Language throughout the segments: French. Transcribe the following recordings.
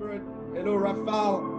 Robert. Hello, Rafal.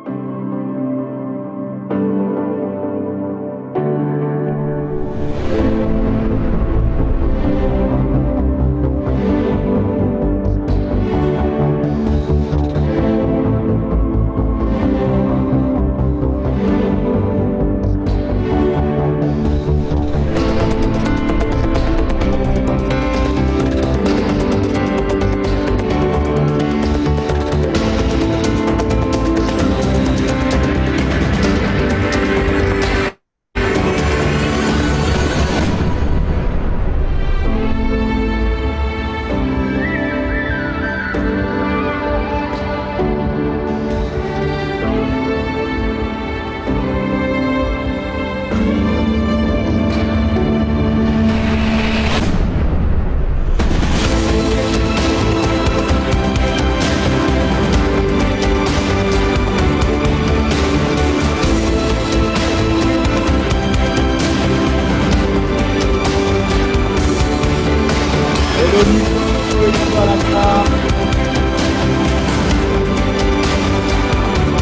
Hello, Nico. Hello, Alaka.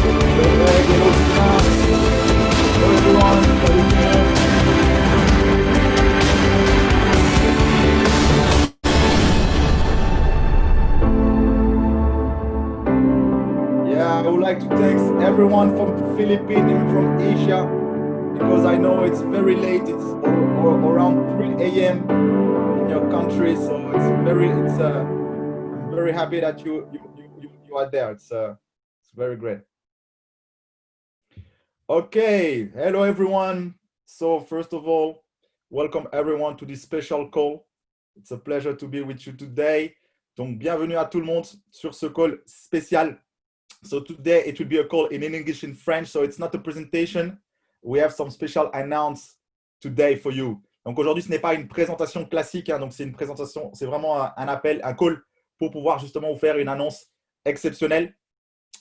Hello, Greg. Hello, Tina. Hello, everyone. Salut, Tina. Yeah, I would like to thank everyone from the Philippines and from Asia because I know it's very late. It's around 3 a.m. in your country, so I'm very happy that you are there. It's very great. Okay, hello everyone. So first of all, welcome everyone to this special call. It's a pleasure to be with you today. Donc bienvenue à tout le monde sur ce call spécial. So today it will be a call in English and French, so it's not a presentation. We have some special announce today for you. Donc aujourd'hui, ce n'est pas une présentation classique, hein, donc c'est une présentation, c'est vraiment un appel, un call pour pouvoir justement vous faire une annonce exceptionnelle.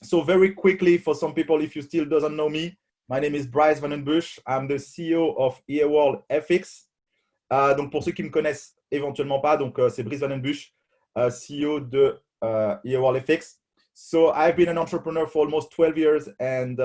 So very quickly, for some people, if you still doesn't know me, my name is Bryce Van Den Busch. I'm the CEO of EAWorld FX. Donc pour ceux qui ne me connaissent éventuellement pas, donc c'est Brice Van Den Busch, CEO de EAWorld FX. So I've been an entrepreneur for almost 12 years and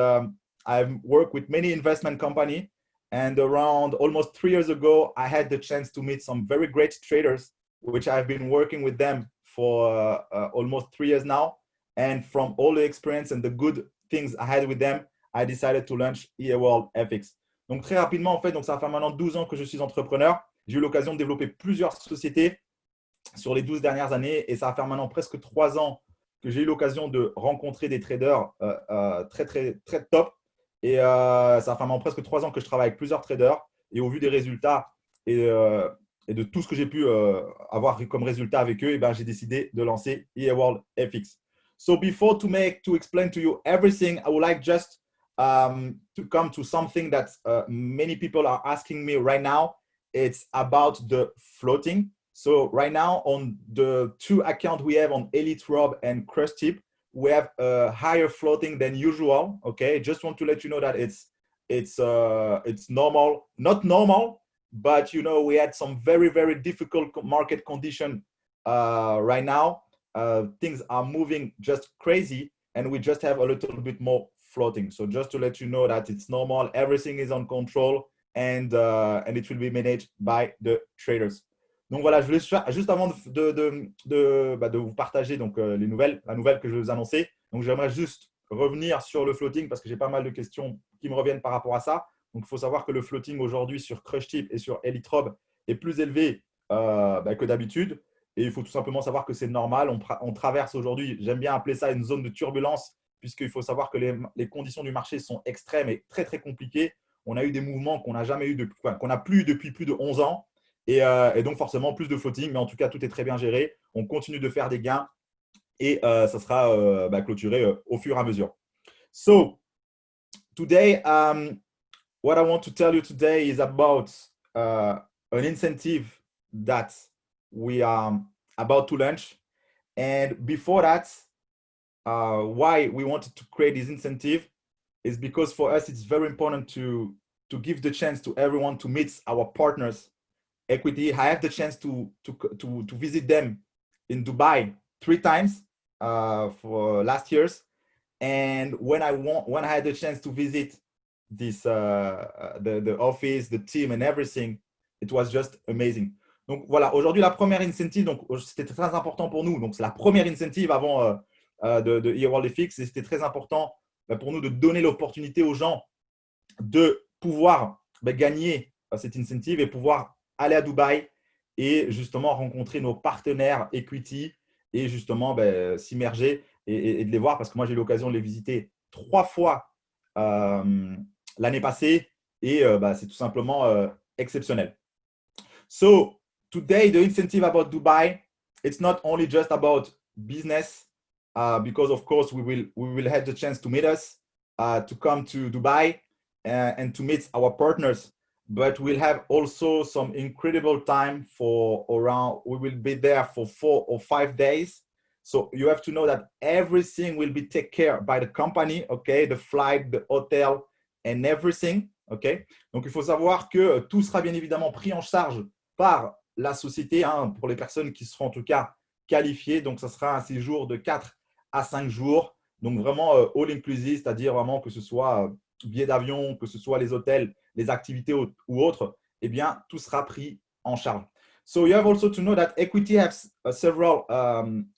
I've worked with many investment companies. And around almost 3 years ago, I had the chance to meet some very great traders, which I've been working with them for almost 3 years now. And from all the experience and the good things I had with them, I decided to launch EAWorld FX. Donc très rapidement, en fait, donc ça fait maintenant 12 ans que je suis entrepreneur. J'ai eu l'occasion de développer plusieurs sociétés sur les 12 dernières années et ça va faire maintenant presque 3 ans que j'ai eu l'occasion de rencontrer des traders très top. Et ça va faire maintenant presque 3 ans que je travaille avec plusieurs traders. Et au vu des résultats et de tout ce que j'ai pu avoir comme résultat avec eux, j'ai décidé de lancer EAWorld FX. So before to explain to you everything, I would like just to come to something that many people are asking me right now. It's about the floating. So right now on the 2 accounts we have on Elite Rob and Crush Tip, we have a higher floating than usual. Okay, just want to let you know that it's normal, not normal, but you know we had some very difficult market condition right now. Things are moving just crazy, and we just have a little bit more floating. So just to let you know that it's normal, everything is on control, and it will be managed by the traders. Donc voilà, je voulais juste avant de vous partager donc, la nouvelle que je vais vous annoncer. Donc j'aimerais juste revenir sur le floating parce que j'ai pas mal de questions qui me reviennent par rapport à ça. Donc il faut savoir que le floating aujourd'hui sur CrushTip et sur Elitrob est plus élevé que d'habitude. Et il faut tout simplement savoir que c'est normal. On traverse aujourd'hui, j'aime bien appeler ça une zone de turbulence, puisqu'il faut savoir que les conditions du marché sont extrêmes et très compliquées. On a eu des mouvements qu'on n'a jamais eu qu'on n'a plus depuis plus de 11 ans. Et donc forcément plus de floating, mais en tout cas tout est très bien géré. On continue de faire des gains et ça sera clôturé au fur et à mesure. So today, what I want to tell you today is about an incentive that we are about to launch. And before that, why we wanted to create this incentive is because for us it's very important to give the chance to everyone to meet our partners equity. I have the chance to visit them in Dubai 3 times for last years, And when I had the chance to visit this the office, the team and everything, it was just amazing. Donc voilà, aujourd'hui la première incentive, donc c'était très important pour nous. Donc c'est la première incentive avant de eWorldFX et c'était très important pour nous de donner l'opportunité aux gens de pouvoir gagner cette incentive et pouvoir aller à Dubaï et justement rencontrer nos partenaires equity et justement s'immerger et de les voir parce que moi j'ai eu l'occasion de les visiter 3 fois l'année passée et c'est tout simplement exceptionnel. So today the incentive about Dubai, it's not only just about business because of course we will have the chance to meet us, to come to Dubai and to meet our partners, but we'll have also some incredible time for around, we will be there for 4 or 5 days. So you have to know that everything will be taken care by the company, okay? The flight, the hotel and everything, okay? Donc il faut savoir que tout sera bien évidemment pris en charge par la société, hein, pour les personnes qui seront en tout cas qualifiées. Donc ça sera un séjour de 4 à 5 jours. Donc vraiment all inclusive, c'est-à-dire vraiment que ce soit billets d'avion, que ce soit les hôtels, les activités ou autres, eh bien, tout sera pris en charge. So you have also to know that Equity has several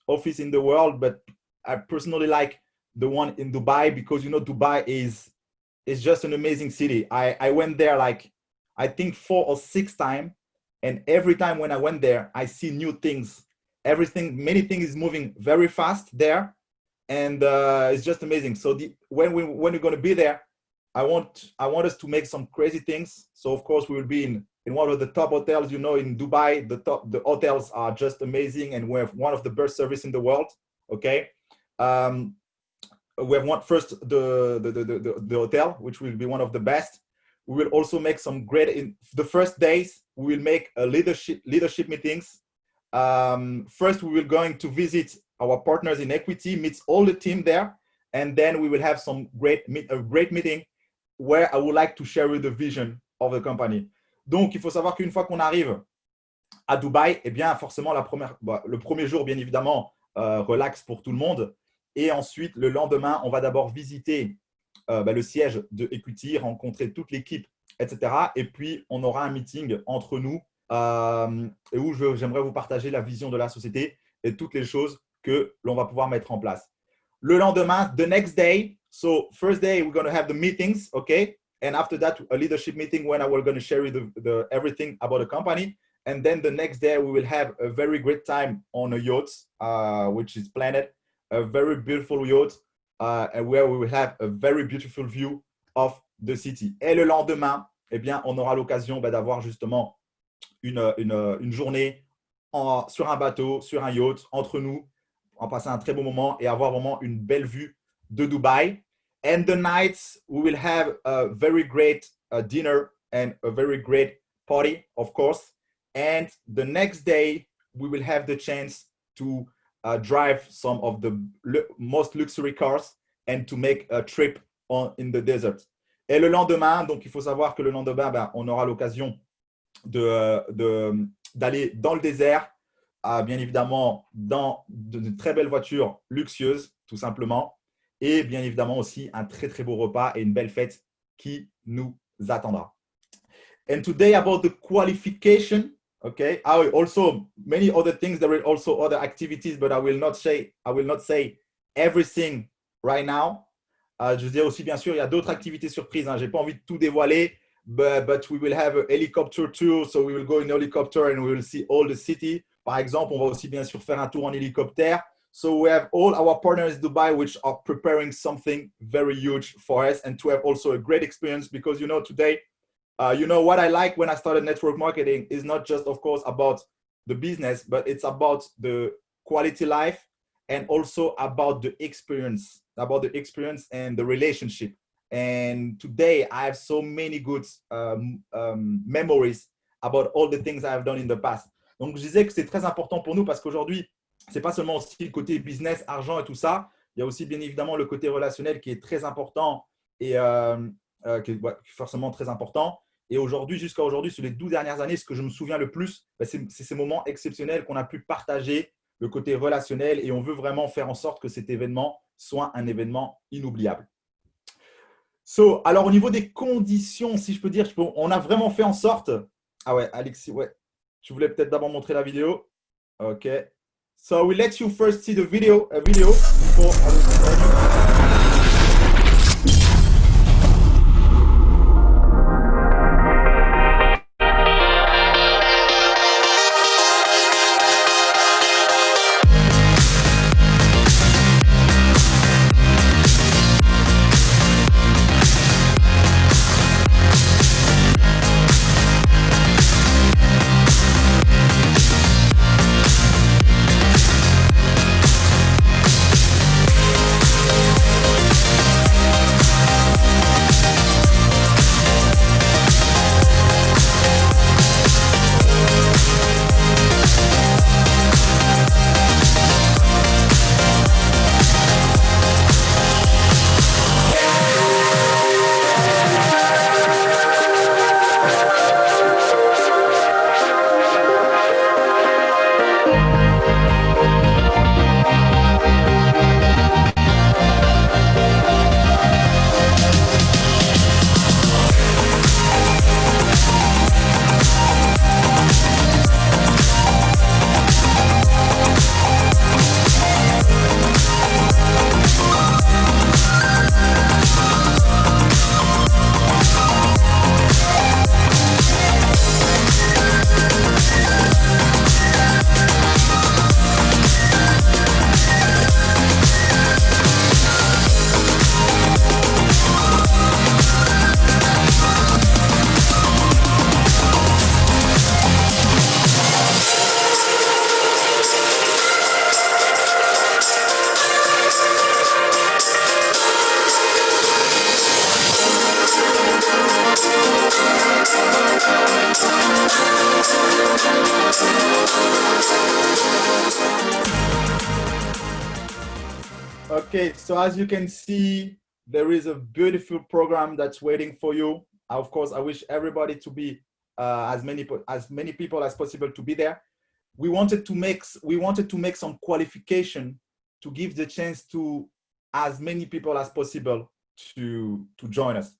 offices in the world, but I personally like the one in Dubai because, you know, Dubai is just an amazing city. I went there like, I think 4 or 6 times. And every time when I went there, I see new things. Many things is moving very fast there. And it's just amazing. So when we're going to be there, I want us to make some crazy things. So of course we will be in one of the top hotels, you know, in Dubai. The hotels are just amazing, and we have one of the best service in the world. Okay, we have first the hotel, which will be one of the best. We will also make some great in the first days. We will make a leadership meetings. First, we will going to visit our partners in Equity, meet all the team there, and then we will have some great meeting where I would like to share with the vision of the company. Donc, il faut savoir qu'une fois qu'on arrive à Dubaï, eh bien, forcément, le premier jour, bien évidemment, relax pour tout le monde. Et ensuite, le lendemain, on va d'abord visiter le siège de Equity, rencontrer toute l'équipe, etc. Et puis, on aura un meeting entre nous où j'aimerais vous partager la vision de la société et toutes les choses que l'on va pouvoir mettre en place. Le lendemain, the next day, so first day, we're going to have the meetings, okay? And after that, a leadership meeting when I will going to share you the everything about the company. And then the next day, we will have a very great time on a yacht, which is planned, a very beautiful yacht, and where we will have a very beautiful view of the city. Et le lendemain, eh bien, on aura l'occasion d'avoir justement une journée sur un bateau, sur un yacht, entre nous, en passer un très bon moment et avoir vraiment une belle vue de Dubaï. And the nights, we will have a very great dinner and a very great party, of course. And the next day, we will have the chance to drive some of the most luxury cars and to make a trip in the desert. Et le lendemain, donc il faut savoir que le lendemain, on aura l'occasion d'aller dans le désert, bien évidemment dans de très belles voitures luxueuses, tout simplement, et bien évidemment aussi un très très beau repas et une belle fête qui nous attendra. And today about the qualification, okay, also many other things. There are also other activities, but I will not say everything right now. Je dis aussi, bien sûr, il y a d'autres activités surprises. J'ai pas envie de tout dévoiler, but we will have a helicopter tour, so we will go in helicopter and we will see all the city. Par exemple, on va aussi bien sûr faire un tour en hélicoptère. So we have all our partners in Dubai which are preparing something very huge for us and to have also a great experience because, you know, today, you know, what I like when I started network marketing is not just, of course, about the business, but it's about the quality life and also about the experience and the relationship. And today I have so many good memories about all the things I have done in the past. Donc, je disais que c'est très important pour nous parce qu'aujourd'hui, c'est pas seulement aussi le côté business, argent et tout ça. Il y a aussi bien évidemment le côté relationnel qui est très important et qui est forcément très important. Et aujourd'hui, jusqu'à aujourd'hui, sur les 12 dernières années, ce que je me souviens le plus, c'est ces moments exceptionnels qu'on a pu partager, le côté relationnel. Et on veut vraiment faire en sorte que cet événement soit un événement inoubliable. Alors, au niveau des conditions, si je peux dire, on a vraiment fait en sorte… Ah ouais, Alexis, ouais. Tu voulais peut-être d'abord montrer la vidéo. OK. So, we let you first see the video, before I will continue. Okay, so as you can see, there is a beautiful program that's waiting for you. Of course, I wish everybody to be as many people as possible to be there. We wanted to make some qualification to give the chance to as many people as possible to join us.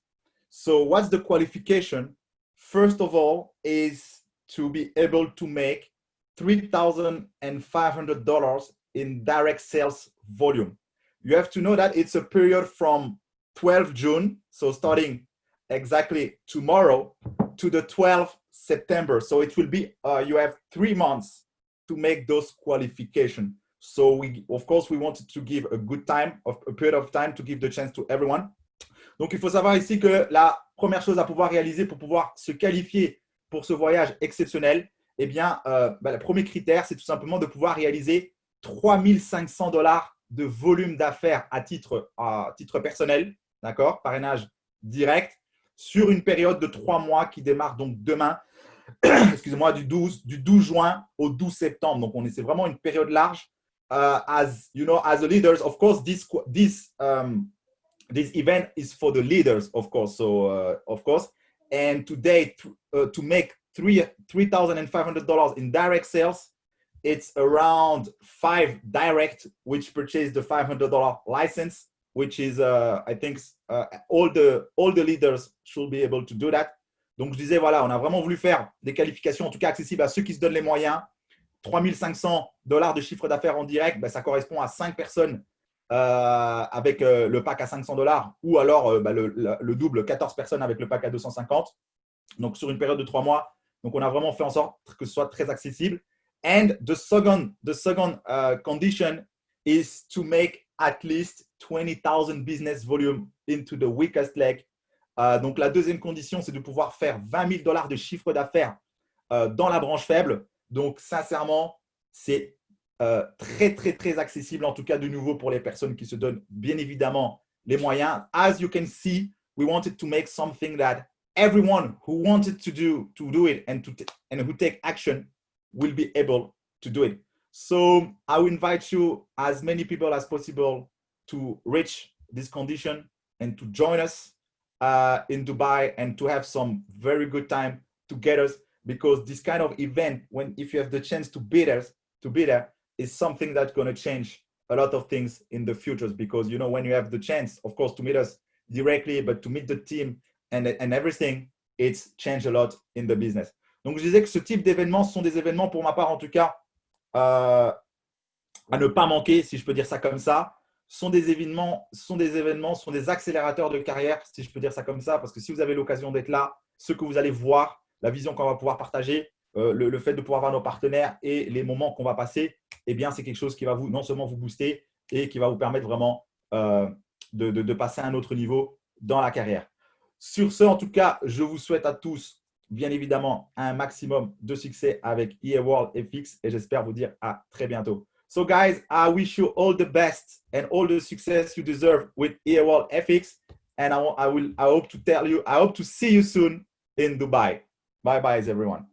So what's the qualification? First of all, is to be able to make $3,500 in direct sales volume. You have to know that it's a period from 12 June, so starting exactly tomorrow, to the 12th September. So it will be, you have 3 months to make those qualifications. So of course, we wanted to give a period of time to give the chance to everyone. Donc, il faut savoir ici que la première chose à pouvoir réaliser pour pouvoir se qualifier pour ce voyage exceptionnel, eh bien, le premier critère, c'est tout simplement de pouvoir réaliser $3,500 de volume d'affaires à titre personnel, d'accord, parrainage direct, sur une période de 3 mois qui démarre donc demain, excusez-moi, du 12 juin au 12 septembre. Donc, c'est vraiment une période large. As you know, as the leaders, of course, this event is for the leaders, of course. So, of course, and today to make $3,500 in direct sales, it's around 5 direct, which purchase the $500 license, which is, I think, all the leaders should be able to do that. Donc, je disais, voilà, on a vraiment voulu faire des qualifications, en tout cas accessibles à ceux qui se donnent les moyens. $3,500 de chiffre d'affaires en direct, ça correspond à 5 personnes avec le pack à $500, ou alors le double, 14 personnes avec le pack à 250. Donc, sur une période de 3 mois. Donc, on a vraiment fait en sorte que ce soit très accessible. And the second condition is to make at least 20,000 business volume into the weakest leg. Donc, la deuxième condition, c'est de pouvoir faire $20,000 de chiffre d'affaires dans la branche faible. Donc, sincèrement, c'est très, très, très accessible, en tout cas de nouveau pour les personnes qui se donnent bien évidemment les moyens. As you can see, we wanted to make something that everyone who wanted to do it and who take action will be able to do it. So I will invite you, as many people as possible, to reach this condition and to join us in Dubai and to have some very good time together, because this kind of event, if you have the chance to be there, is something that's going to change a lot of things in the futures because, you know, when you have the chance, of course, to meet us directly, but to meet the team and everything, it's changed a lot in the business. Donc, je disais que ce type d'événements sont des événements, pour ma part en tout cas, à ne pas manquer, si je peux dire ça comme ça. Sont des événements, sont des accélérateurs de carrière, si je peux dire ça comme ça, parce que si vous avez l'occasion d'être là, ce que vous allez voir, la vision qu'on va pouvoir partager, le fait de pouvoir voir nos partenaires et les moments qu'on va passer, eh bien, c'est quelque chose qui va non seulement vous booster et qui va vous permettre vraiment de passer à un autre niveau dans la carrière. Sur ce, en tout cas, je vous souhaite à tous, bien évidemment, un maximum de succès avec EA World FX et j'espère vous dire à très bientôt. So guys, I wish you all the best and all the success you deserve with EA World FX. And I hope to see you soon in Dubai. Bye bye, everyone.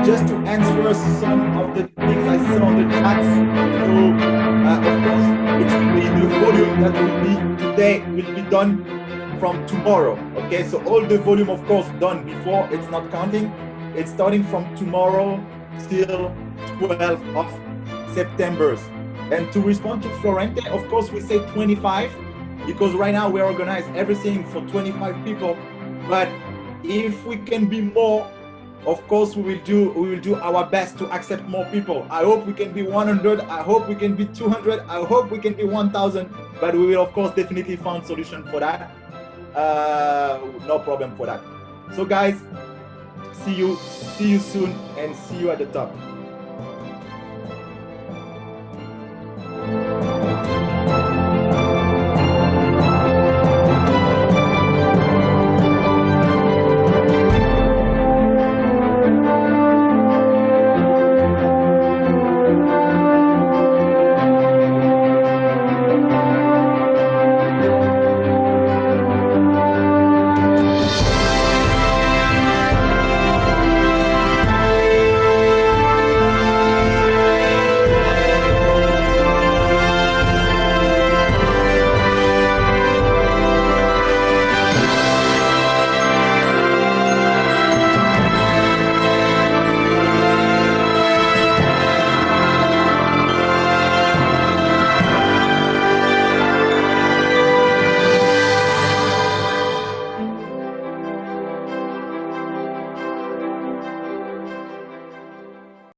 Just to answer some of the things I saw on the chats, of course, it's the volume that will be today will be done from tomorrow. Okay, so all the volume, of course, done before, it's not counting. It's starting from tomorrow till 12th of September. And to respond to Florente, of course, we say 25 because right now we organize everything for 25 people. But if we can be more, of course, we will do our best to accept more people. I hope we can be 100. I hope we can be 200. I hope we can be 1,000. But we will, of course, definitely find solution for that. No problem for that. So, guys, see you soon and see you at the top.